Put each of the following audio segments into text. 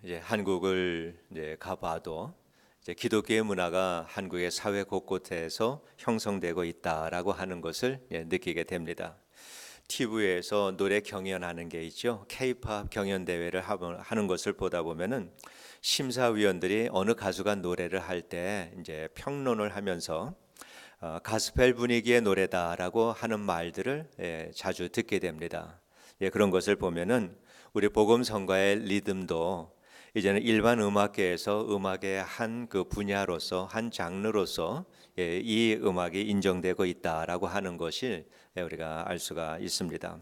이제 한국을 가봐도 이제 기독교의 문화가 한국의 사회 곳곳에서 형성되고 있다라고 하는 것을 느끼게 됩니다. TV에서 노래 경연하는 게 있죠. K-팝 경연 대회를 하는 것을 보다 보면은 심사위원들이 어느 가수가 노래를 할 때 이제 평론을 하면서 가스펠 분위기의 노래다라고 하는 말들을 자주 듣게 됩니다. 그런 것을 보면은 우리 복음 성가의 리듬도 이제는 일반 음악계에서 음악의 한 그 분야로서 한 장르로서 이 음악이 인정되고 있다라고 하는 것을 우리가 알 수가 있습니다.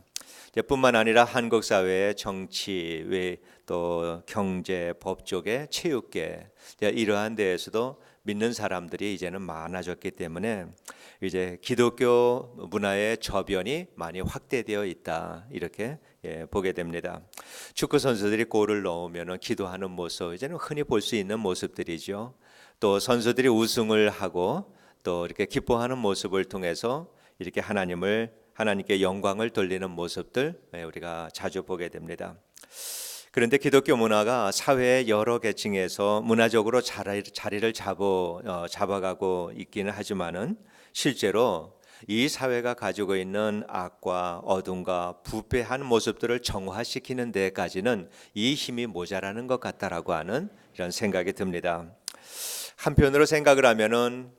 뿐만 아니라 한국 사회의 정치, 또 경제, 법조계, 체육계 이러한 데에서도 믿는 사람들이 이제는 많아졌기 때문에 이제 기독교 문화의 저변이 많이 확대되어 있다 이렇게 보게 됩니다. 축구 선수들이 골을 넣으면 기도하는 모습 이제는 흔히 볼 수 있는 모습들이죠. 또 선수들이 우승을 하고 또 이렇게 기뻐하는 모습을 통해서 이렇게 하나님께 영광을 돌리는 모습들 우리가 자주 보게 됩니다. 그런데 기독교 문화가 사회의 여러 계층에서 문화적으로 자리를 잡아가고 있기는 하지만은 실제로 이 사회가 가지고 있는 악과 어둠과 부패한 모습들을 정화시키는 데까지는 이 힘이 모자라는 것 같다라고 하는 이런 생각이 듭니다. 한편으로 생각을 하면은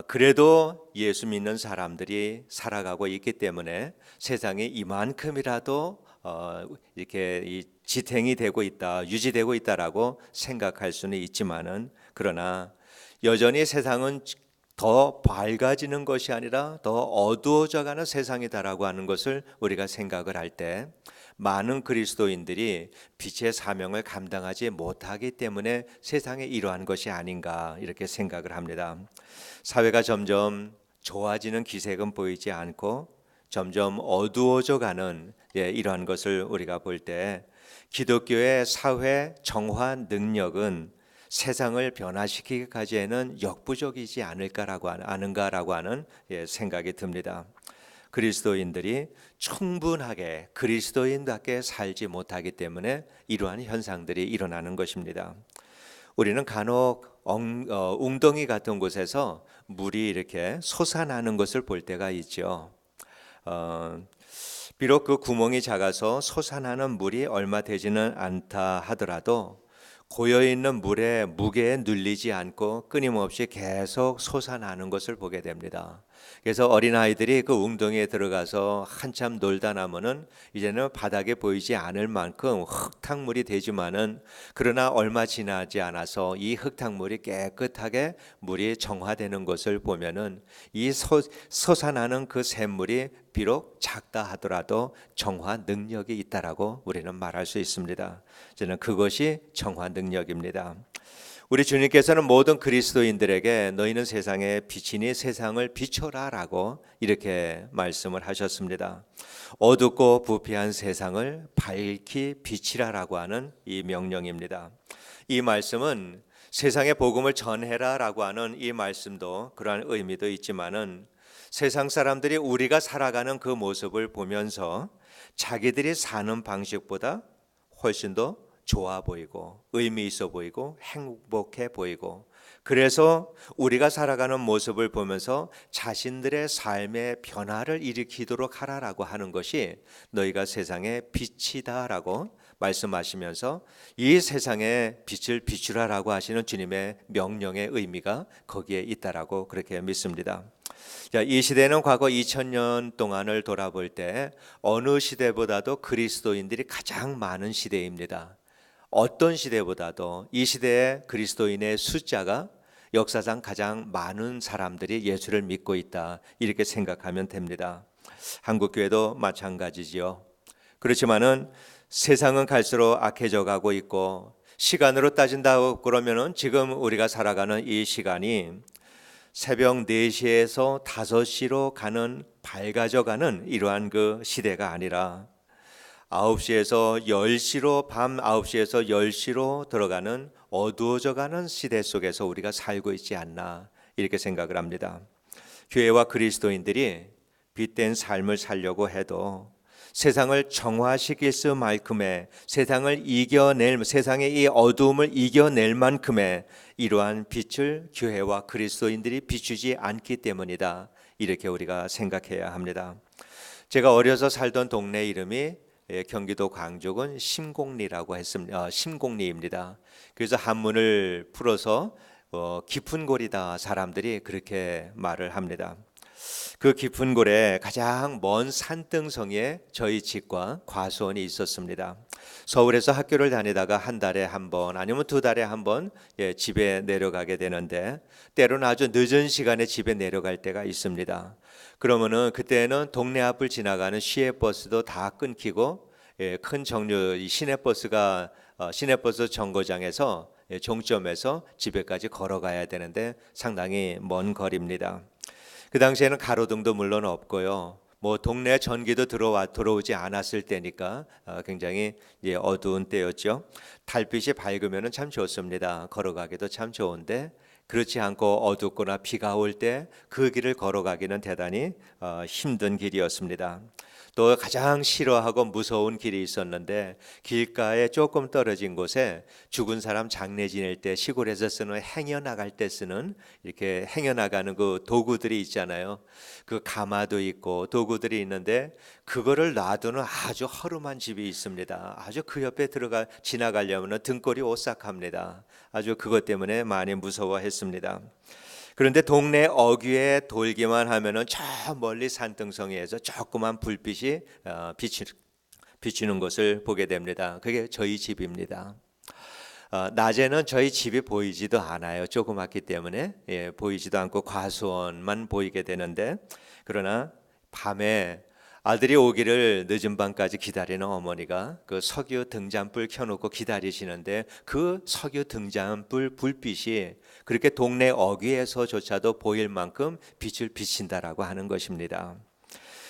그래도 예수 믿는 사람들이 살아가고 있기 때문에 세상이 이만큼이라도 이렇게 지탱이 되고 있다, 유지되고 있다라고 생각할 수는 있지만은 그러나 여전히 세상은 더 밝아지는 것이 아니라 더 어두워져가는 세상이다라고 하는 것을 우리가 생각을 할 때 많은 그리스도인들이 빛의 사명을 감당하지 못하기 때문에 세상에 이러한 것이 아닌가 이렇게 생각을 합니다. 사회가 점점 좋아지는 기색은 보이지 않고 점점 어두워져가는 이러한 것을 우리가 볼 때 기독교의 사회 정화 능력은 세상을 변화시키기까지는 역부족이지 않은가라고 하는 생각이 듭니다. 그리스도인들이 충분하게 그리스도인답게 살지 못하기 때문에 이러한 현상들이 일어나는 것입니다. 우리는 간혹 웅덩이 같은 곳에서 물이 이렇게 솟아나는 것을 볼 때가 있죠. 비록 그 구멍이 작아서 솟아나는 물이 얼마 되지는 않다 하더라도 고여있는 물의 무게에 눌리지 않고 끊임없이 계속 솟아나는 것을 보게 됩니다. 그래서 어린아이들이 그 웅덩이에 들어가서 한참 놀다 나면은 이제는 바닥에 보이지 않을 만큼 흙탕물이 되지만은 그러나 얼마 지나지 않아서 이 흙탕물이 깨끗하게 물이 정화되는 것을 보면은 이 솟아나는 그 샘물이 비록 작다 하더라도 정화 능력이 있다라고 우리는 말할 수 있습니다. 저는 그것이 정화 능력입니다. 우리 주님께서는 모든 그리스도인들에게 너희는 세상의 빛이니 세상을 비춰라라고 이렇게 말씀을 하셨습니다. 어둡고 부패한 세상을 밝히 비치라라고 하는 이 명령입니다. 이 말씀은 세상의 복음을 전해라라고 하는 이 말씀도 그러한 의미도 있지만은 세상 사람들이 우리가 살아가는 그 모습을 보면서 자기들이 사는 방식보다 훨씬 더 좋아 보이고 의미 있어 보이고 행복해 보이고 그래서 우리가 살아가는 모습을 보면서 자신들의 삶의 변화를 일으키도록 하라라고 하는 것이 너희가 세상의 빛이다라고 말씀하시면서 이 세상에 빛을 비추라라고 하시는 주님의 명령의 의미가 거기에 있다라고 그렇게 믿습니다. 이 시대는 과거 2000년 동안을 돌아볼 때 어느 시대보다도 그리스도인들이 가장 많은 시대입니다. 어떤 시대보다도 이 시대의 그리스도인의 숫자가 역사상 가장 많은 사람들이 예수를 믿고 있다 이렇게 생각하면 됩니다. 한국교회도 마찬가지지요. 그렇지만은 세상은 갈수록 악해져 가고 있고 시간으로 따진다고 그러면은 지금 우리가 살아가는 이 시간이 새벽 4시에서 5시로 가는 밝아져가는 이러한 그 시대가 아니라 9시에서 10시로 밤 9시에서 10시로 들어가는 어두워져가는 시대 속에서 우리가 살고 있지 않나 이렇게 생각을 합니다. 교회와 그리스도인들이 빛된 삶을 살려고 해도 세상을 정화시킬 수만큼의 세상의 이 어두움을 이겨낼 만큼의 이러한 빛을 교회와 그리스도인들이 비추지 않기 때문이다. 이렇게 우리가 생각해야 합니다. 제가 어려서 살던 동네 이름이 경기도 광주군 심곡리라고 했습니다. 심곡리입니다. 그래서 한문을 풀어서 깊은 골이다 사람들이 그렇게 말을 합니다. 그 깊은 골에 가장 먼 산등성에 저희 집과 과수원이 있었습니다. 서울에서 학교를 다니다가 한 달에 한 번 아니면 두 달에 한 번 집에 내려가게 되는데 때로는 아주 늦은 시간에 집에 내려갈 때가 있습니다. 그러면은 그때는 동네 앞을 지나가는 시외버스도 다 끊기고 큰 정류 시내버스 정거장에서 종점에서 집에까지 걸어가야 되는데 상당히 먼 거리입니다. 그 당시에는 가로등도 물론 없고요. 뭐 동네 전기도 들어오지 않았을 때니까 굉장히 어두운 때였죠. 달빛이 밝으면 참 좋습니다. 걸어가기도 참 좋은데 그렇지 않고 어둡거나 비가 올 때 그 길을 걸어가기는 대단히 힘든 길이었습니다. 또 가장 싫어하고 무서운 길이 있었는데 길가에 조금 떨어진 곳에 죽은 사람 장례 지낼 때 시골에서 쓰는 행여 나갈 때 쓰는 이렇게 행여 나가는 그 도구들이 있잖아요. 그 가마도 있고 도구들이 있는데 그거를 놔두는 아주 허름한 집이 있습니다. 아주 그 옆에 지나가려면 등골이 오싹합니다. 아주 그것 때문에 많이 무서워했습니다. 그런데 동네 어귀에 돌기만 하면은 저 멀리 산등성이에서 조그만 불빛이 비치는 것을 보게 됩니다. 그게 저희 집입니다. 낮에는 저희 집이 보이지도 않아요. 조그맣기 때문에 보이지도 않고 과수원만 보이게 되는데 그러나 밤에 아들이 오기를 늦은 밤까지 기다리는 어머니가 그 석유 등잔불 켜놓고 기다리시는데 그 석유 등잔불 불빛이 그렇게 동네 어귀에서조차도 보일 만큼 빛을 비친다라고 하는 것입니다.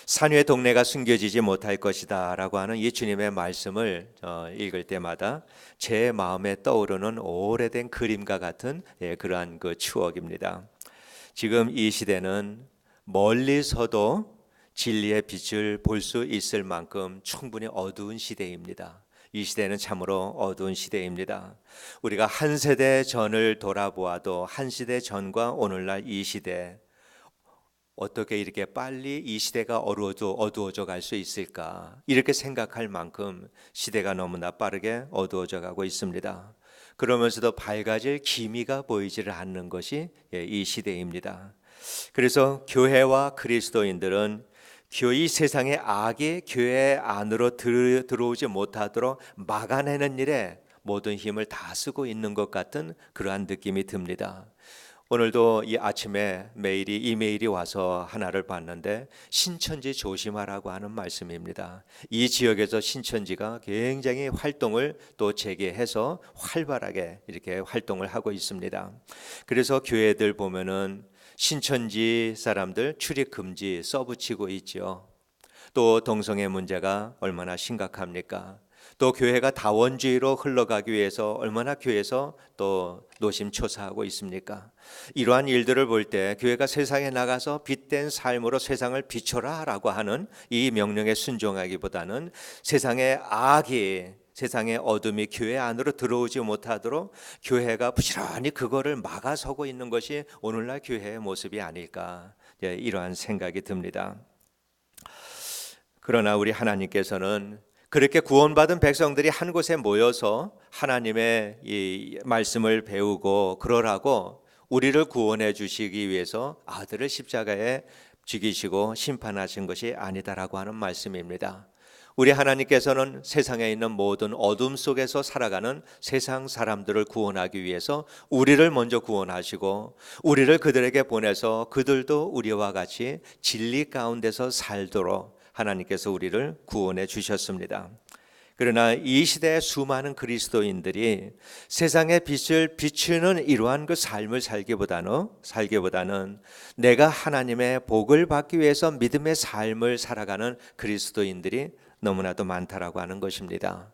산 위의 동네가 숨겨지지 못할 것이다 라고 하는 이 주님의 말씀을 읽을 때마다 제 마음에 떠오르는 오래된 그림과 같은 그러한 그 추억입니다. 지금 이 시대는 멀리서도 진리의 빛을 볼 수 있을 만큼 충분히 어두운 시대입니다. 이 시대는 참으로 어두운 시대입니다. 우리가 한 세대 전을 돌아보아도 한 시대 전과 오늘날 이 시대 어떻게 이렇게 빨리 이 시대가 어두워져 갈 수 있을까? 이렇게 생각할 만큼 시대가 너무나 빠르게 어두워져 가고 있습니다. 그러면서도 밝아질 기미가 보이지를 않는 것이 이 시대입니다. 그래서 교회와 그리스도인들은 이 세상의 악이 교회 안으로 들어오지 못하도록 막아내는 일에 모든 힘을 다 쓰고 있는 것 같은 그러한 느낌이 듭니다. 오늘도 이 아침에 이메일이 와서 하나를 봤는데 신천지 조심하라고 하는 말씀입니다. 이 지역에서 신천지가 굉장히 활동을 또 재개해서 활발하게 이렇게 활동을 하고 있습니다. 그래서 교회들 보면은 신천지 사람들 출입 금지 써붙이고 있죠. 또 동성애 문제가 얼마나 심각합니까? 또 교회가 다원주의로 흘러가기 위해서 얼마나 교회에서 또 노심초사하고 있습니까? 이러한 일들을 볼 때 교회가 세상에 나가서 빛된 삶으로 세상을 비춰라 라고 하는 이 명령에 순종하기보다는 세상의 어둠이 교회 안으로 들어오지 못하도록 교회가 부지런히 그거를 막아서고 있는 것이 오늘날 교회의 모습이 아닐까 이러한 생각이 듭니다. 그러나 우리 하나님께서는 그렇게 구원받은 백성들이 한 곳에 모여서 하나님의 이 말씀을 배우고 그러라고 우리를 구원해 주시기 위해서 아들을 십자가에 죽이시고 심판하신 것이 아니다라고 하는 말씀입니다. 우리 하나님께서는 세상에 있는 모든 어둠 속에서 살아가는 세상 사람들을 구원하기 위해서 우리를 먼저 구원하시고 우리를 그들에게 보내서 그들도 우리와 같이 진리 가운데서 살도록 하나님께서 우리를 구원해 주셨습니다. 그러나 이 시대의 수많은 그리스도인들이 세상의 빛을 비추는 이러한 그 삶을 살기보다는 내가 하나님의 복을 받기 위해서 믿음의 삶을 살아가는 그리스도인들이 너무나도 많다라고 하는 것입니다.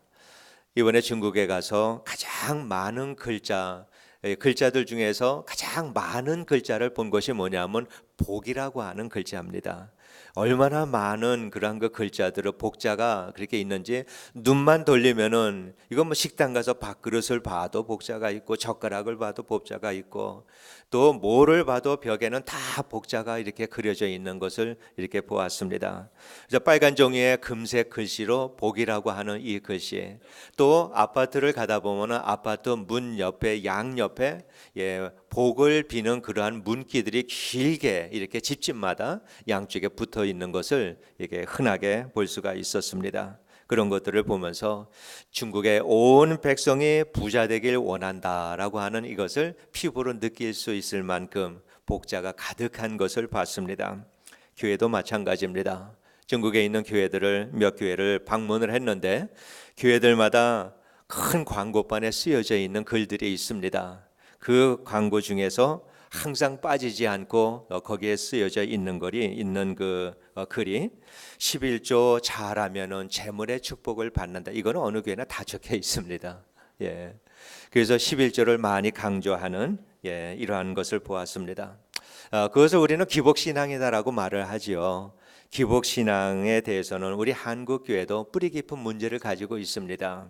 이번에 중국에 가서 가장 많은 글자들 중에서 가장 많은 글자를 본 것이 뭐냐면 복이라고 하는 글자입니다. 얼마나 많은 그러한 그 글자들을 복자가 그렇게 있는지 눈만 돌리면은 이건 뭐 식당 가서 밥그릇을 봐도 복자가 있고 젓가락을 봐도 복자가 있고 또 뭐를 봐도 벽에는 다 복자가 이렇게 그려져 있는 것을 이렇게 보았습니다. 그래서 빨간 종이에 금색 글씨로 복이라고 하는 이 글씨, 또 아파트를 가다 보면은 아파트 문 옆에 양 옆에 복을 비는 그러한 문기들이 길게 이렇게 집집마다 양쪽에 붙어 있는 것을 이게 흔하게 볼 수가 있었습니다. 그런 것들을 보면서 중국의 온 백성이 부자 되길 원한다라고 하는 이것을 피부로 느낄 수 있을 만큼 복자가 가득한 것을 봤습니다. 교회도 마찬가지입니다. 중국에 있는 교회들을 몇 교회를 방문을 했는데 교회들마다 큰 광고판에 쓰여져 있는 글들이 있습니다. 그 광고 중에서 항상 빠지지 않고 거기에 쓰여져 있는 글이 11조 잘하면은 재물의 축복을 받는다. 이거는 어느 교회나 다 적혀 있습니다. 그래서 11조를 많이 강조하는 이러한 것을 보았습니다. 그것을 우리는 기복신앙이다라고 말을 하지요. 기복신앙에 대해서는 우리 한국 교회도 뿌리 깊은 문제를 가지고 있습니다.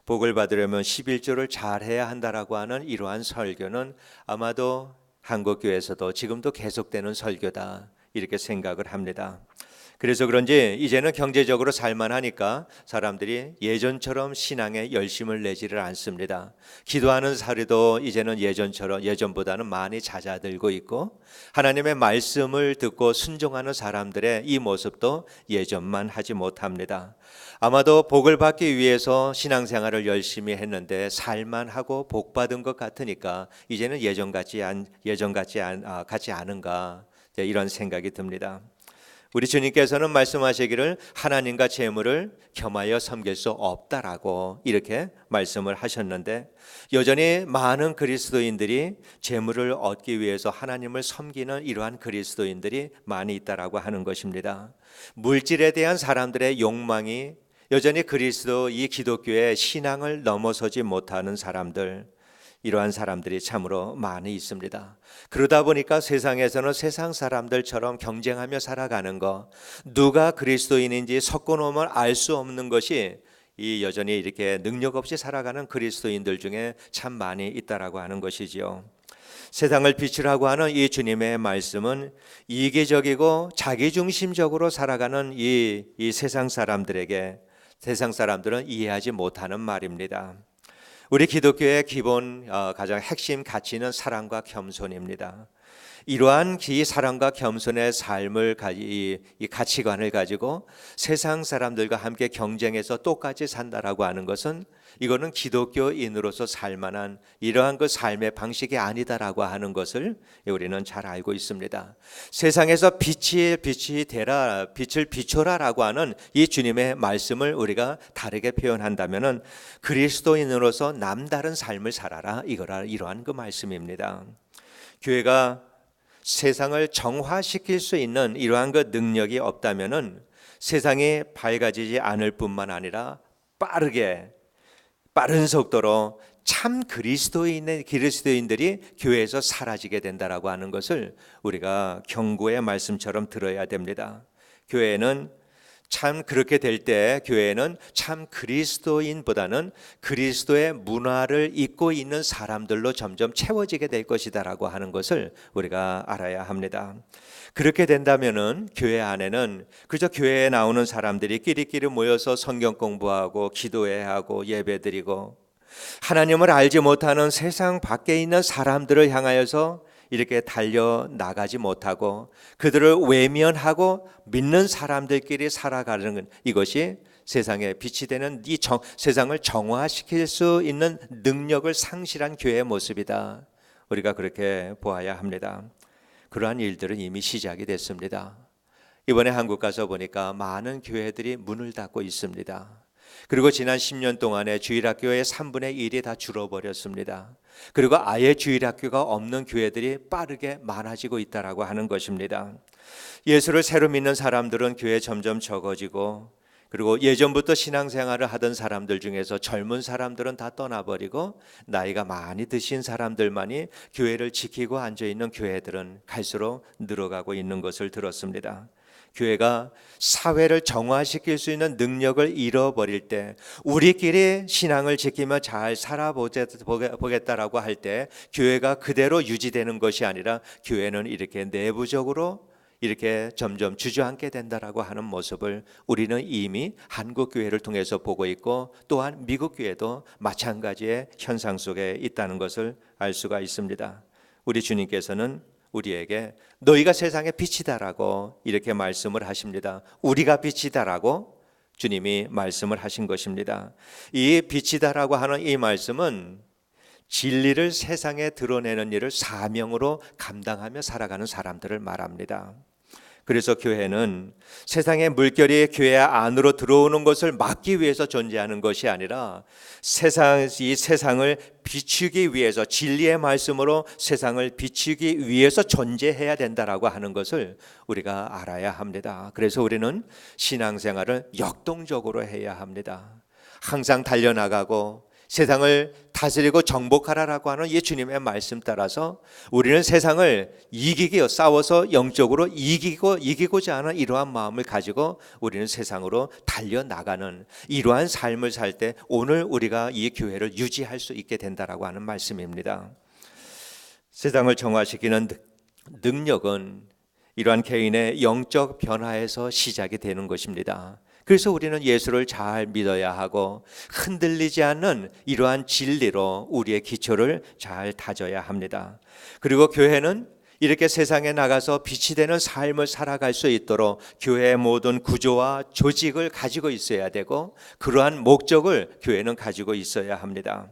복을 받으려면 11조를 잘해야 한다라고 하는 이러한 설교는 아마도 한국 교회에서도 지금도 계속되는 설교다 이렇게 생각을 합니다. 그래서 그런지 이제는 경제적으로 살만하니까 사람들이 예전처럼 신앙에 열심을 내지를 않습니다. 기도하는 사례도 이제는 예전보다는 많이 잦아들고 있고 하나님의 말씀을 듣고 순종하는 사람들의 이 모습도 예전만 하지 못합니다. 아마도 복을 받기 위해서 신앙생활을 열심히 했는데 살만하고 복 받은 것 같으니까 이제는 예전 같지 않은가 이런 생각이 듭니다. 우리 주님께서는 말씀하시기를 하나님과 재물을 겸하여 섬길 수 없다라고 이렇게 말씀을 하셨는데 여전히 많은 그리스도인들이 재물을 얻기 위해서 하나님을 섬기는 이러한 그리스도인들이 많이 있다라고 하는 것입니다. 물질에 대한 사람들의 욕망이 여전히 그리스도 이 기독교의 신앙을 넘어서지 못하는 사람들, 이러한 사람들이 참으로 많이 있습니다. 그러다 보니까 세상에서는 세상 사람들처럼 경쟁하며 살아가는 것, 누가 그리스도인인지 섞어놓으면 알 수 없는 것이 이 여전히 이렇게 능력 없이 살아가는 그리스도인들 중에 참 많이 있다라고 하는 것이지요. 세상을 빛이라고 하는 이 주님의 말씀은 이기적이고 자기중심적으로 살아가는 이 세상 사람들은 이해하지 못하는 말입니다. 우리 기독교의 기본 가장 핵심 가치는 사랑과 겸손입니다. 이러한 사랑과 겸손의 삶을 이 가치관을 가지고 세상 사람들과 함께 경쟁해서 똑같이 산다라고 하는 것은 이거는 기독교인으로서 살만한 이러한 그 삶의 방식이 아니다라고 하는 것을 우리는 잘 알고 있습니다. 세상에서 빛을 비춰라라고 하는 이 주님의 말씀을 우리가 다르게 표현한다면은 그리스도인으로서 남다른 삶을 살아라 이러한 그 말씀입니다. 교회가 세상을 정화시킬 수 있는 이러한 그 능력이 없다면은 세상이 밝아지지 않을 뿐만 아니라 빠른 속도로 참 그리스도인들이 교회에서 사라지게 된다라고 하는 것을 우리가 경고의 말씀처럼 들어야 됩니다. 교회는 참 그렇게 될 때 교회는 참 그리스도인보다는 그리스도의 문화를 잇고 있는 사람들로 점점 채워지게 될 것이다라고 하는 것을 우리가 알아야 합니다. 그렇게 된다면은 교회 안에는 그저 교회에 나오는 사람들이 끼리끼리 모여서 성경 공부하고 기도해야 하고 예배드리고 하나님을 알지 못하는 세상 밖에 있는 사람들을 향하여서 이렇게 달려나가지 못하고 그들을 외면하고 믿는 사람들끼리 살아가는 이것이 세상에 빛이 되는 세상을 정화시킬 수 있는 능력을 상실한 교회의 모습이다. 우리가 그렇게 보아야 합니다. 그러한 일들은 이미 시작이 됐습니다. 이번에 한국 가서 보니까 많은 교회들이 문을 닫고 있습니다. 그리고 지난 10년 동안에 주일학교의 3분의 1이 다 줄어버렸습니다. 그리고 아예 주일학교가 없는 교회들이 빠르게 많아지고 있다라고 하는 것입니다. 예수를 새로 믿는 사람들은 교회에 점점 적어지고 그리고 예전부터 신앙생활을 하던 사람들 중에서 젊은 사람들은 다 떠나버리고 나이가 많이 드신 사람들만이 교회를 지키고 앉아있는 교회들은 갈수록 늘어가고 있는 것을 들었습니다. 교회가 사회를 정화시킬 수 있는 능력을 잃어버릴 때, 우리끼리 신앙을 지키며 잘 살아보겠다라고 할 때 교회가 그대로 유지되는 것이 아니라 교회는 이렇게 내부적으로 이렇게 점점 주저앉게 된다라고 하는 모습을 우리는 이미 한국 교회를 통해서 보고 있고, 또한 미국 교회도 마찬가지의 현상 속에 있다는 것을 알 수가 있습니다. 우리 주님께서는 우리에게 너희가 세상의 빛이다라고 이렇게 말씀을 하십니다. 우리가 빛이다라고 주님이 말씀을 하신 것입니다. 이 빛이다라고 하는 이 말씀은 진리를 세상에 드러내는 일을 사명으로 감당하며 살아가는 사람들을 말합니다. 그래서 교회는 세상의 물결이 교회 안으로 들어오는 것을 막기 위해서 존재하는 것이 아니라 이 세상을 비추기 위해서, 진리의 말씀으로 세상을 비추기 위해서 존재해야 된다라고 하는 것을 우리가 알아야 합니다. 그래서 우리는 신앙생활을 역동적으로 해야 합니다. 항상 달려나가고 세상을 다스리고 정복하라라고 하는 이 주님의 말씀 따라서 우리는 세상을 싸워서 영적으로 이기고자 하는 이러한 마음을 가지고 우리는 세상으로 달려나가는 이러한 삶을 살 때 오늘 우리가 이 교회를 유지할 수 있게 된다라고 하는 말씀입니다. 세상을 정화시키는 능력은 이러한 개인의 영적 변화에서 시작이 되는 것입니다. 그래서 우리는 예수를 잘 믿어야 하고 흔들리지 않는 이러한 진리로 우리의 기초를 잘 다져야 합니다. 그리고 교회는 이렇게 세상에 나가서 빛이 되는 삶을 살아갈 수 있도록 교회의 모든 구조와 조직을 가지고 있어야 되고, 그러한 목적을 교회는 가지고 있어야 합니다.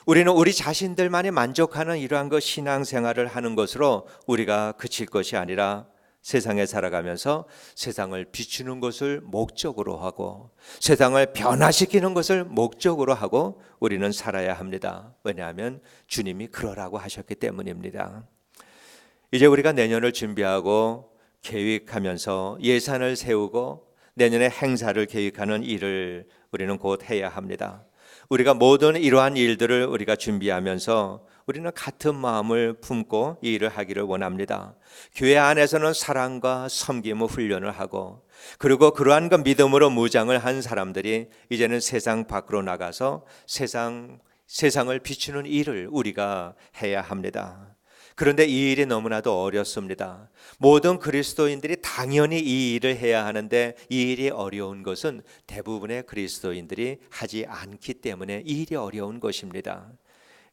우리는 우리 자신들만이 만족하는 이러한 것 신앙생활을 하는 것으로 우리가 그칠 것이 아니라 세상에 살아가면서 세상을 비추는 것을 목적으로 하고 세상을 변화시키는 것을 목적으로 하고 우리는 살아야 합니다. 왜냐하면 주님이 그러라고 하셨기 때문입니다. 이제 우리가 내년을 준비하고 계획하면서 예산을 세우고 내년의 행사를 계획하는 일을 우리는 곧 해야 합니다. 우리가 모든 이러한 일들을 우리가 준비하면서 우리는 같은 마음을 품고 이 일을 하기를 원합니다. 교회 안에서는 사랑과 섬김의 훈련을 하고, 그리고 그러한 그 믿음으로 무장을 한 사람들이 이제는 세상 밖으로 나가서 세상을 비추는 일을 우리가 해야 합니다. 그런데 이 일이 너무나도 어렵습니다. 모든 그리스도인들이 당연히 이 일을 해야 하는데 이 일이 어려운 것은 대부분의 그리스도인들이 하지 않기 때문에 이 일이 어려운 것입니다.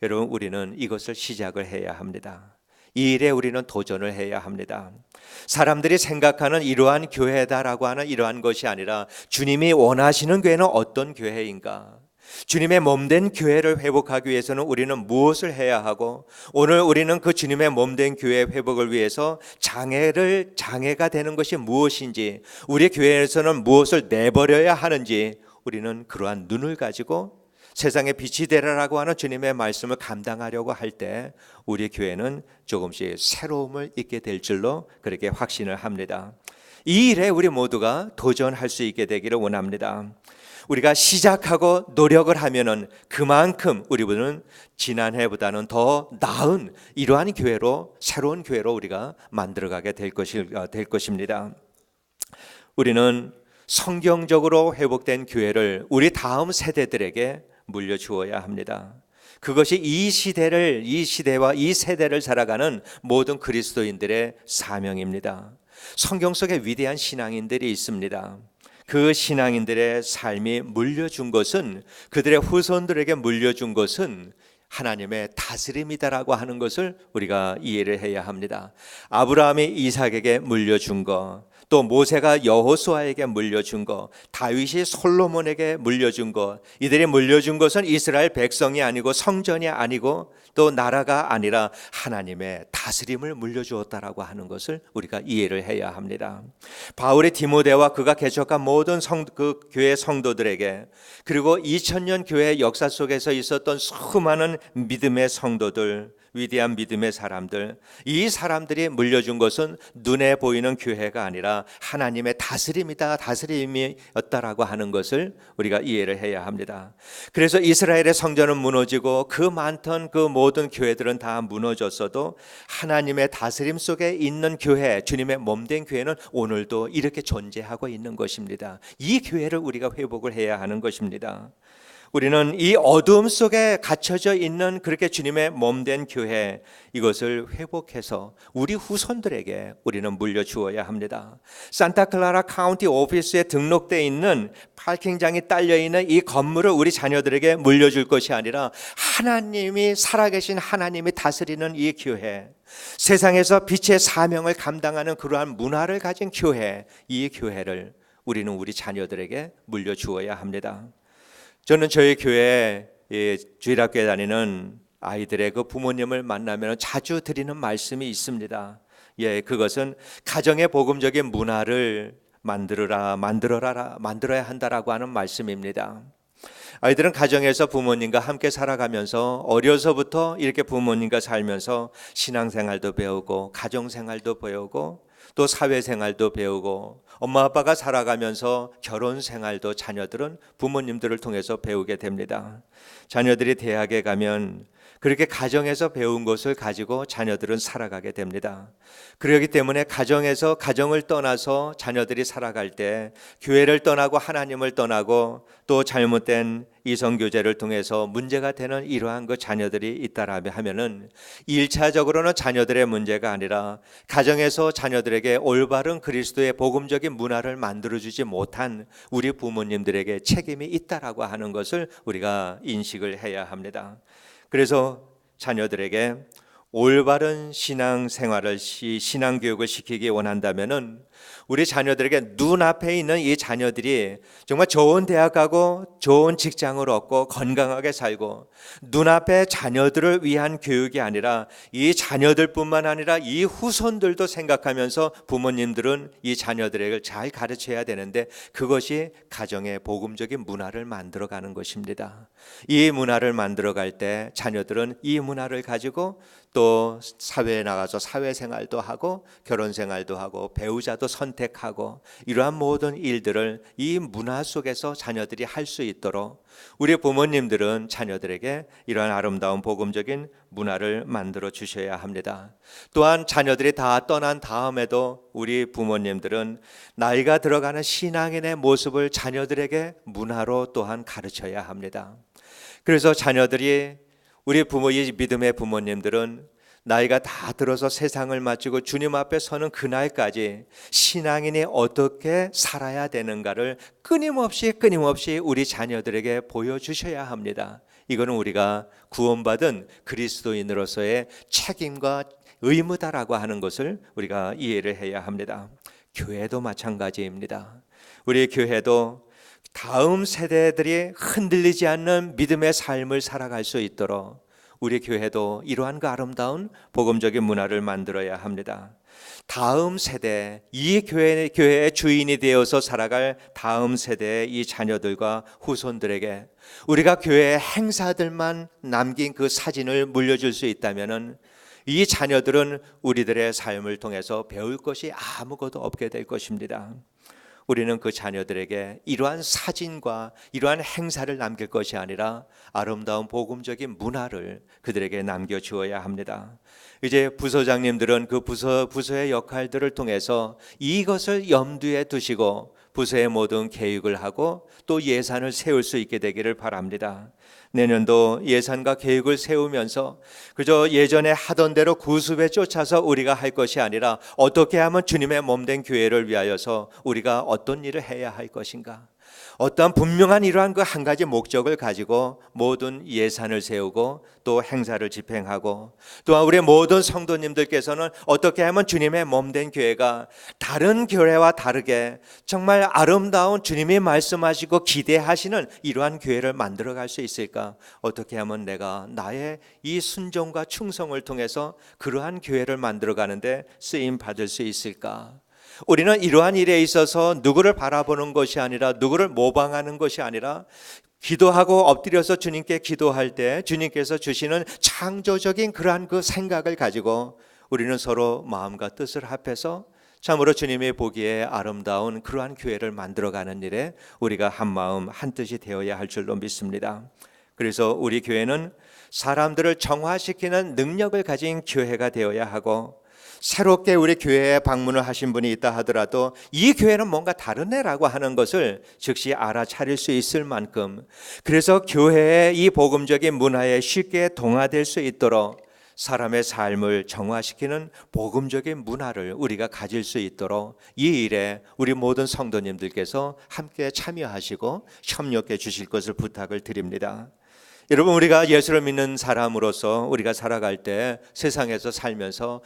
여러분, 우리는 이것을 시작을 해야 합니다. 이 일에 우리는 도전을 해야 합니다. 사람들이 생각하는 이러한 교회다라고 하는 이러한 것이 아니라 주님이 원하시는 교회는 어떤 교회인가? 주님의 몸된 교회를 회복하기 위해서는 우리는 무엇을 해야 하고, 오늘 우리는 그 주님의 몸된 교회 회복을 위해서 장애가 되는 것이 무엇인지, 우리 교회에서는 무엇을 내버려야 하는지, 우리는 그러한 눈을 가지고 세상에 빛이 되라라고 하는 주님의 말씀을 감당하려고 할 때 우리 교회는 조금씩 새로움을 잊게 될 줄로 그렇게 확신을 합니다. 이 일에 우리 모두가 도전할 수 있게 되기를 원합니다. 우리가 시작하고 노력을 하면은 그만큼 우리는 지난해보다는 더 나은 이러한 교회로, 새로운 교회로 우리가 만들어가게 될 것입니다. 우리는 성경적으로 회복된 교회를 우리 다음 세대들에게 물려주어야 합니다. 그것이 이 시대와 이 세대를 살아가는 모든 그리스도인들의 사명입니다. 성경 속에 위대한 신앙인들이 있습니다. 그 신앙인들의 삶이 물려준 것은, 그들의 후손들에게 물려준 것은 하나님의 다스림이다라고 하는 것을 우리가 이해를 해야 합니다. 아브라함이 이삭에게 물려준 것, 또 모세가 여호수아에게 물려준 것, 다윗이 솔로몬에게 물려준 것, 이들이 물려준 것은 이스라엘 백성이 아니고 성전이 아니고 또 나라가 아니라 하나님의 다스림을 물려주었다라고 하는 것을 우리가 이해를 해야 합니다. 바울이 디모데와 그가 개척한 모든 그 교회 성도들에게, 그리고 2000년 교회 역사 속에서 있었던 수많은 믿음의 성도들, 위대한 믿음의 사람들, 이 사람들이 물려준 것은 눈에 보이는 교회가 아니라 하나님의 다스림이었다라고 하는 것을 우리가 이해를 해야 합니다. 그래서 이스라엘의 성전은 무너지고 그 많던 그 모든 교회들은 다 무너졌어도 하나님의 다스림 속에 있는 교회, 주님의 몸된 교회는 오늘도 이렇게 존재하고 있는 것입니다. 이 교회를 우리가 회복을 해야 하는 것입니다. 우리는 이 어두움 속에 갇혀져 있는 그렇게 주님의 몸된 교회, 이것을 회복해서 우리 후손들에게 우리는 물려주어야 합니다. 산타클라라 카운티 오피스에 등록되어 있는 파킹장이 딸려있는 이 건물을 우리 자녀들에게 물려줄 것이 아니라 하나님이 살아계신 하나님이 다스리는 이 교회, 세상에서 빛의 사명을 감당하는 그러한 문화를 가진 교회, 이 교회를 우리는 우리 자녀들에게 물려주어야 합니다. 저는 저희 교회에 주일학교에 다니는 아이들의 그 부모님을 만나면 자주 드리는 말씀이 있습니다. 그것은 가정의 복음적인 문화를 만들어야 한다라고 하는 말씀입니다. 아이들은 가정에서 부모님과 함께 살아가면서 어려서부터 이렇게 부모님과 살면서 신앙생활도 배우고 가정생활도 배우고 또 사회생활도 배우고 엄마 아빠가 살아가면서 결혼생활도 자녀들은 부모님들을 통해서 배우게 됩니다. 자녀들이 대학에 가면 그렇게 가정에서 배운 것을 가지고 자녀들은 살아가게 됩니다. 그렇기 때문에 가정에서 가정을 떠나서 자녀들이 살아갈 때 교회를 떠나고 하나님을 떠나고 또 잘못된 이성교제를 통해서 문제가 되는 이러한 그 자녀들이 있다라면 하면은 1차적으로는 자녀들의 문제가 아니라 가정에서 자녀들에게 올바른 그리스도의 복음적인 문화를 만들어주지 못한 우리 부모님들에게 책임이 있다라고 하는 것을 우리가 인식을 해야 합니다. 그래서 자녀들에게 올바른 신앙생활을 신앙교육을 시키기 원한다면은 우리 자녀들에게 눈앞에 있는 이 자녀들이 정말 좋은 대학 가고 좋은 직장을 얻고 건강하게 살고 눈앞에 자녀들을 위한 교육이 아니라 이 자녀들뿐만 아니라 이 후손들도 생각하면서 부모님들은 이 자녀들에게 잘 가르쳐야 되는데 그것이 가정의 복음적인 문화를 만들어가는 것입니다. 이 문화를 만들어갈 때 자녀들은 이 문화를 가지고 또 사회에 나가서 사회생활도 하고 결혼생활도 하고 배우자도 선택하고 이러한 모든 일들을 이 문화 속에서 자녀들이 할 수 있도록 우리 부모님들은 자녀들에게 이러한 아름다운 복음적인 문화를 만들어 주셔야 합니다. 또한 자녀들이 다 떠난 다음에도 우리 부모님들은 나이가 들어가는 신앙인의 모습을 자녀들에게 문화로 또한 가르쳐야 합니다. 그래서 자녀들이 우리 이 믿음의 부모님들은 나이가 다 들어서 세상을 마치고 주님 앞에 서는 그날까지 신앙인이 어떻게 살아야 되는가를 끊임없이 우리 자녀들에게 보여주셔야 합니다. 이거는 우리가 구원받은 그리스도인으로서의 책임과 의무다라고 하는 것을 우리가 이해를 해야 합니다. 교회도 마찬가지입니다. 우리 교회도 다음 세대들이 흔들리지 않는 믿음의 삶을 살아갈 수 있도록 우리 교회도 이러한 그 아름다운 복음적인 문화를 만들어야 합니다. 다음 세대, 이 교회의 주인이 되어서 살아갈 다음 세대의 이 자녀들과 후손들에게 우리가 교회의 행사들만 남긴 그 사진을 물려줄 수 있다면은 이 자녀들은 우리들의 삶을 통해서 배울 것이 아무것도 없게 될 것입니다. 우리는 그 자녀들에게 이러한 사진과 이러한 행사를 남길 것이 아니라 아름다운 복음적인 문화를 그들에게 남겨주어야 합니다. 이제 부서장님들은 그 부서의 역할들을 통해서 이것을 염두에 두시고 부서의 모든 계획을 하고 또 예산을 세울 수 있게 되기를 바랍니다. 내년도 예산과 계획을 세우면서 그저 예전에 하던 대로 구습에 쫓아서 우리가 할 것이 아니라 어떻게 하면 주님의 몸된 교회를 위하여서 우리가 어떤 일을 해야 할 것인가, 어떠한 분명한 이러한 그 한 가지 목적을 가지고 모든 예산을 세우고 또 행사를 집행하고 또한 우리 모든 성도님들께서는 어떻게 하면 주님의 몸된 교회가 다른 교회와 다르게 정말 아름다운 주님이 말씀하시고 기대하시는 이러한 교회를 만들어갈 수 있을까? 어떻게 하면 내가 나의 이 순종과 충성을 통해서 그러한 교회를 만들어가는데 쓰임 받을 수 있을까? 우리는 이러한 일에 있어서 누구를 바라보는 것이 아니라 누구를 모방하는 것이 아니라 기도하고 엎드려서 주님께 기도할 때 주님께서 주시는 창조적인 그러한 그 생각을 가지고 우리는 서로 마음과 뜻을 합해서 참으로 주님이 보기에 아름다운 그러한 교회를 만들어가는 일에 우리가 한 마음 한 뜻이 되어야 할 줄로 믿습니다. 그래서 우리 교회는 사람들을 정화시키는 능력을 가진 교회가 되어야 하고, 새롭게 우리 교회에 방문을 하신 분이 있다 하더라도 이 교회는 뭔가 다르네라고 하는 것을 즉시 알아차릴 수 있을 만큼, 그래서 교회의 이 복음적인 문화에 쉽게 동화될 수 있도록 사람의 삶을 정화시키는 복음적인 문화를 우리가 가질 수 있도록 이 일에 우리 모든 성도님들께서 함께 참여하시고 협력해 주실 것을 부탁을 드립니다. 여러분, 우리가 예수를 믿는 사람으로서 우리가 살아갈 때 세상에서 살면서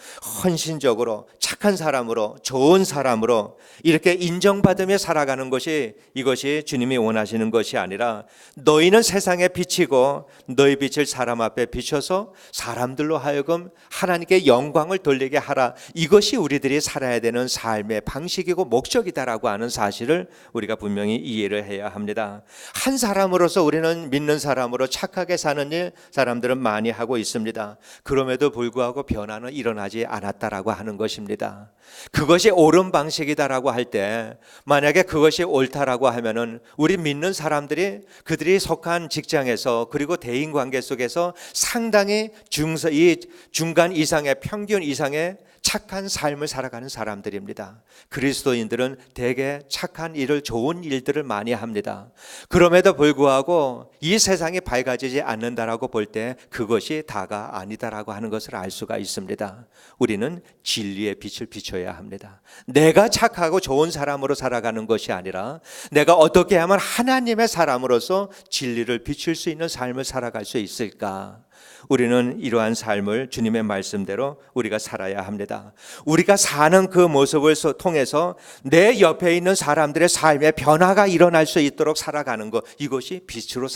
헌신적으로 착한 사람으로, 좋은 사람으로 이렇게 인정받으며 살아가는 것이, 이것이 주님이 원하시는 것이 아니라 너희는 세상에 비치고 너희 빛을 사람 앞에 비춰서 사람들로 하여금 하나님께 영광을 돌리게 하라, 이것이 우리들이 살아야 되는 삶의 방식이고 목적이다라고 하는 사실을 우리가 분명히 이해를 해야 합니다. 한 사람으로서 우리는 믿는 사람으로 착하게 사는 일 사람들은 많이 하고 있습니다. 그럼에도 불구하고 변화는 일어나지 않았다라고 하는 것입니다. 그것이 옳은 방식이다라고 할 때, 만약에 그것이 옳다라고 하면은 우리 믿는 사람들이 그들이 속한 직장에서 그리고 대인 관계 속에서 상당히 중간 이상의, 평균 이상의 착한 삶을 살아가는 사람들입니다. 그리스도인들은 대개 착한 일을, 좋은 일들을 많이 합니다. 그럼에도 불구하고 이 세상이 밝아지지 않는다라고 볼 때 그것이 다가 아니다라고 하는 것을 알 수가 있습니다. 우리는 진리의 빛을 비춰야 합니다. 내가 착하고 좋은 사람으로 살아가는 것이 아니라 내가 어떻게 하면 하나님의 사람으로서 진리를 비출 수 있는 삶을 살아갈 수 있을까? 우리는 이러한 삶을 주님의 말씀대로 우리가 살아야 합니다. 우리가 사는 그 모습을 통해서 내 옆에 있는 사람들의 삶에 변화가 일어날 수 있도록 살아가는 것, 이것이 빛으로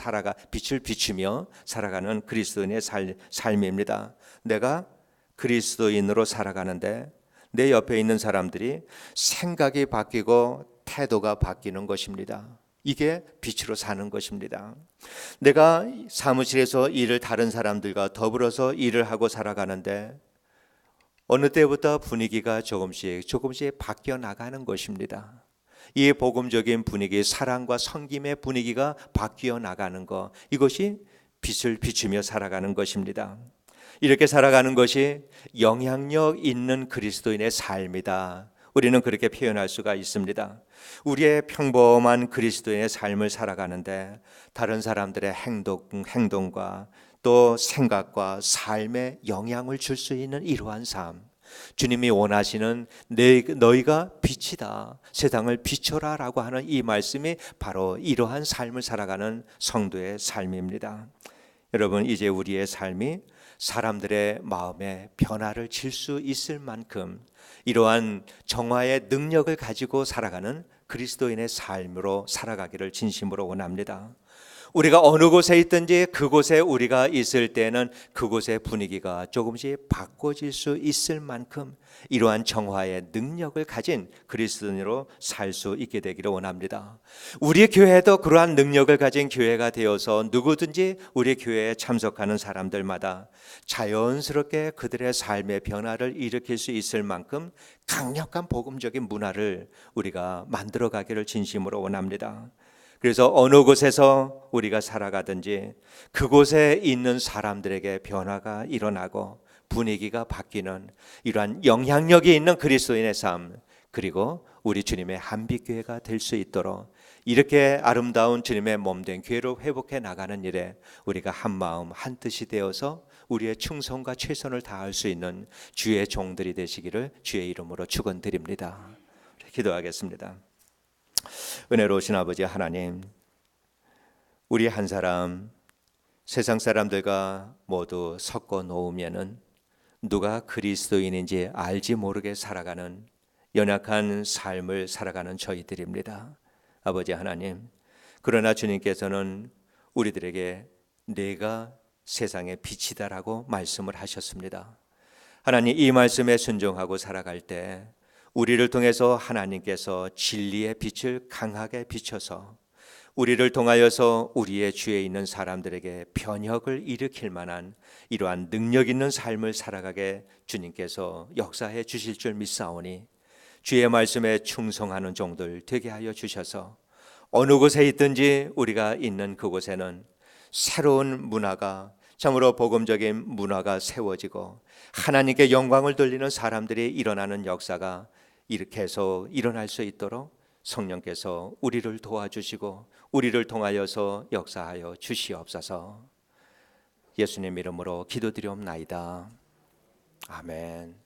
빛을 비추며 살아가는 그리스도인의 삶입니다. 내가 그리스도인으로 살아가는데 내 옆에 있는 사람들이 생각이 바뀌고 태도가 바뀌는 것입니다. 이게 빛으로 사는 것입니다. 내가 사무실에서 일을 다른 사람들과 더불어서 일을 하고 살아가는데 어느 때부터 분위기가 조금씩 바뀌어 나가는 것입니다. 이 복음적인 분위기, 사랑과 섬김의 분위기가 바뀌어 나가는 것, 이것이 빛을 비추며 살아가는 것입니다. 이렇게 살아가는 것이 영향력 있는 그리스도인의 삶이다. 우리는 그렇게 표현할 수가 있습니다. 우리의 평범한 그리스도인의 삶을 살아가는데 다른 사람들의 행동과 또 생각과 삶에 영향을 줄 수 있는 이러한 삶, 주님이 원하시는 너희가 빛이다, 세상을 비춰라 라고 하는 이 말씀이 바로 이러한 삶을 살아가는 성도의 삶입니다. 여러분, 이제 우리의 삶이 사람들의 마음에 변화를 줄 수 있을 만큼 이러한 정화의 능력을 가지고 살아가는 그리스도인의 삶으로 살아가기를 진심으로 원합니다. 우리가 어느 곳에 있든지 그곳에 우리가 있을 때는 그곳의 분위기가 조금씩 바꿔질 수 있을 만큼 이러한 정화의 능력을 가진 그리스도인으로 살 수 있게 되기를 원합니다. 우리 교회도 그러한 능력을 가진 교회가 되어서 누구든지 우리 교회에 참석하는 사람들마다 자연스럽게 그들의 삶의 변화를 일으킬 수 있을 만큼 강력한 복음적인 문화를 우리가 만들어 가기를 진심으로 원합니다. 그래서 어느 곳에서 우리가 살아가든지 그곳에 있는 사람들에게 변화가 일어나고 분위기가 바뀌는 이러한 영향력이 있는 그리스도인의 삶, 그리고 우리 주님의 한빛교회가 될 수 있도록 이렇게 아름다운 주님의 몸된 교회로 회복해 나가는 일에 우리가 한 마음 한 뜻이 되어서 우리의 충성과 최선을 다할 수 있는 주의 종들이 되시기를 주의 이름으로 축원드립니다. 기도하겠습니다. 은혜로우신 아버지 하나님, 우리 한 사람 세상 사람들과 모두 섞어 놓으면은 누가 그리스도인인지 알지 모르게 살아가는 연약한 삶을 살아가는 저희들입니다. 아버지 하나님, 그러나 주님께서는 우리들에게 내가 세상의 빛이다라고 말씀을 하셨습니다. 하나님, 이 말씀에 순종하고 살아갈 때 우리를 통해서 하나님께서 진리의 빛을 강하게 비춰서 우리를 통하여서 우리의 주위에 있는 사람들에게 변혁을 일으킬 만한 이러한 능력 있는 삶을 살아가게 주님께서 역사해 주실 줄 믿사오니 주의 말씀에 충성하는 종들 되게 하여 주셔서 어느 곳에 있든지 우리가 있는 그곳에는 새로운 문화가, 참으로 복음적인 문화가 세워지고 하나님께 영광을 돌리는 사람들이 일어나는 역사가 이렇게 해서 일어날 수 있도록 성령께서 우리를 도와주시고 우리를 통하여서 역사하여 주시옵소서. 예수님 이름으로 기도드리옵나이다. 아멘.